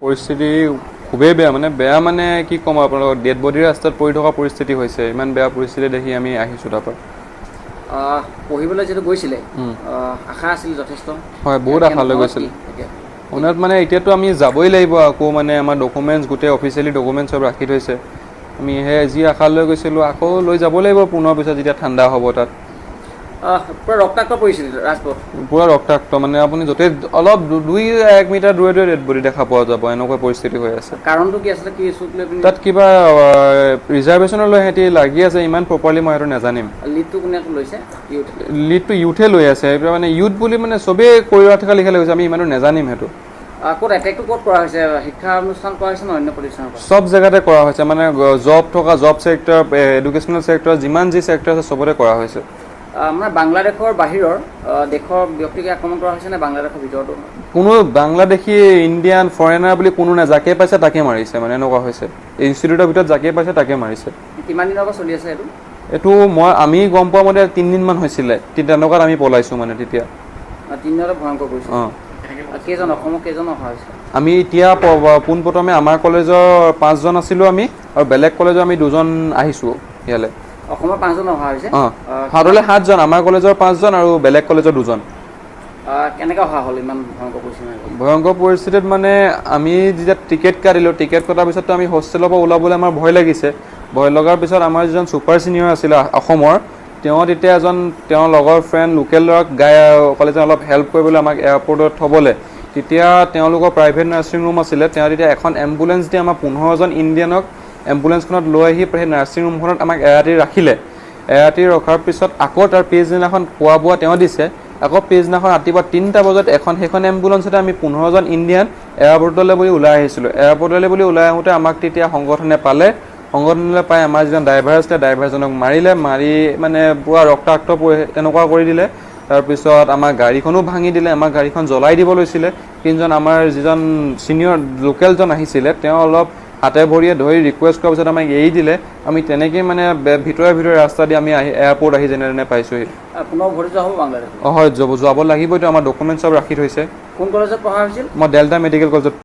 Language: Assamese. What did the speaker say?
পৰিস্থিতি খুবেই বেয়া মানে কি ক'ম আপোনালোকক ডেড বডি ৰাস্তাত পৰি থকা পৰিস্থিতি হৈছে ইমান বেয়া পৰিস্থিতি দেখি আমি আহিছোঁ তাৰ পৰা পঢ়িবলৈ যেটো গৈছিলে আশা আছিল যথেষ্ট হয় বহুত আশা লৈ গৈছিল উন্নত মানে এতিয়াতো আমি যাবই লাগিব আকৌ মানে আমাৰ ডকুমেণ্টছ গোটেই অফিচিয়েলি ডকুমেণ্টছ সব ৰাখি থৈছে আমি যি আশা লৈ গৈছিলোঁ আকৌ লৈ যাব লাগিব পুনৰ পিছত যেতিয়া ঠাণ্ডা হ'ব তাত পুৰা ৰক্তাক্ত পৰিছিল ৰাজপথ পুৰা ৰক্তাক্ত মানে আপুনি য'তে অলপ 1 মিটাৰ দূৰে দূৰে ডেড বডি দেখা পোৱা যাব এনেকুৱা পৰিস্থিতি হৈ আছে কাৰণটো কি আছিলে কি ইছ্যুক লৈ তাত কিবা ৰিজাৰ্ভেশ্যনৰ লৈ সিহঁতি লাগি আছে ইমান প্ৰপাৰলি মই সেইটো নাজানিম লিডটো কোনে লৈছে লিডটো ইউথে লৈ আছে এইটো মানে ইউথ বুলি মানে চবেই কৰি থকা লিখা লাগিছে আমি ইমানো নাজানিম সেইটো ক'ত এটেকটো ক'ত কৰা হৈছে শিক্ষা অনুষ্ঠান কৰা হৈছে নে অন্য প্ৰতিষ্ঠানৰ সব জেগাতে কৰা হৈছে মানে জব থকা জব চেক্টৰ এডুকেশ্যনেল চেক্টৰ যিমান যি চেক্টৰ আছে চবতে কৰা হৈছে মানে বাংলাদেশৰ বাহিৰৰ দেশৰ ব্যক্তিকে আক্ৰমণ কৰা হৈছে নে বাংলাদেশৰ ভিতৰতো কোনো বাংলাদেশী ইণ্ডিয়ান ফৰেনাৰ বুলি কোনো নাই যাকে পাইছে তাকে মাৰিছে মানে এনেকুৱা হৈছে ইনষ্টিটিউটৰ ভিতৰত যাকে পাইছে তাকে মাৰিছে কিমান দিনৰ পৰা চলি আছে এইটো আমি গম পোৱা মতে 3 দিনমান হৈছিলে তেনেকুৱাত আমি পলাইছোঁ মানে তেতিয়া 3 দিনলৈ ভয়ংকৰ কৰিছে কেইজন অসমৰ কেইজন অহা হৈছে আমি এতিয়া পোনপ্ৰথমে আমাৰ কলেজৰ 5 জন আছিলোঁ আমি আৰু বেলেগ কলেজৰ আমি 2 জন আহিছোঁ ইয়ালৈ অসমৰ 5 জন অহা হৈছে হাতলৈ 7 জন আমাৰ কলেজৰ 5 জন আৰু বেলেগ কলেজৰ 2 জন কেনেকৈ অহা হ'ল ইমান ভয়ংকৰ পৰিস্থিতিত মানে আমি যেতিয়া টিকেট কাটিলোঁ টিকেট কটাৰ পিছততো আমি হোষ্টেলৰ পৰা ওলাবলৈ আমাৰ ভয় লাগিছে ভয় লগাৰ পিছত আমাৰ যিজন ছুপাৰ ছিনিয়ৰ আছিলে অসমৰ তেওঁ তেতিয়া এজন তেওঁৰ লগৰ ফ্ৰেণ্ড লোকেল ল'ৰাক কলেজে অলপ হেল্প কৰিবলৈ আমাক এয়াৰপৰ্টত থ'বলৈ তেতিয়া তেওঁলোকৰ প্ৰাইভেট নাৰ্ছিং ৰুম আছিলে তেওঁ তেতিয়া এখন এম্বুলেঞ্চ দি আমাৰ 15জন ইণ্ডিয়ানক এম্বুলেঞ্চখনত লৈ আহি সেই নাৰ্ছিং ৰুমখনত আমাক এৰাতি ৰাখিলে এৰাতি ৰখাৰ পিছত আকৌ তাৰ পিছদিনাখন খোৱা বোৱা তেওঁ দিছে আকৌ পিছদিনাখন ৰাতিপুৱা 3টা বজাত সেইখন এম্বুলেঞ্চতে আমি 15জন ইণ্ডিয়ান এয়াৰপৰ্টলৈ বুলি ওলাই আহিছিলোঁ এয়াৰপৰ্টলৈ বুলি ওলাই আহোঁতে আমাক তেতিয়া সংগঠনে পালে সংগঠনলৈ পাই আমাৰ যিজন ড্ৰাইভাৰ আছিলে ড্ৰাইভাৰজনক মাৰি মানে পুৰা ৰক্তাক্ত তেনেকুৱা কৰি দিলে তাৰপিছত আমাৰ গাড়ীখনো ভাঙি দিলে আমাৰ গাড়ীখন জ্বলাই দিব লৈছিলে তিনিজন আমাৰ যিজন ছিনিয়ৰ লোকেলজন আহিছিলে তেওঁ অলপ হাতে ভৰিয়ে ধৰি ৰিকুৱেষ্ট কৰাৰ পিছত আমাক এৰি দিলে আমি তেনেকৈ মানে ভিতৰে ৰাস্তা দি আমি এয়াৰপৰ্ট আহি যেনে পাইছোঁহি হয় যাব লাগিবতো আমাৰ ডকুমেণ্ট চব ৰাখি থৈছে কোন কলেজত পঢ়া হৈছিল মই ডেল্টা মেডিকেল কলেজত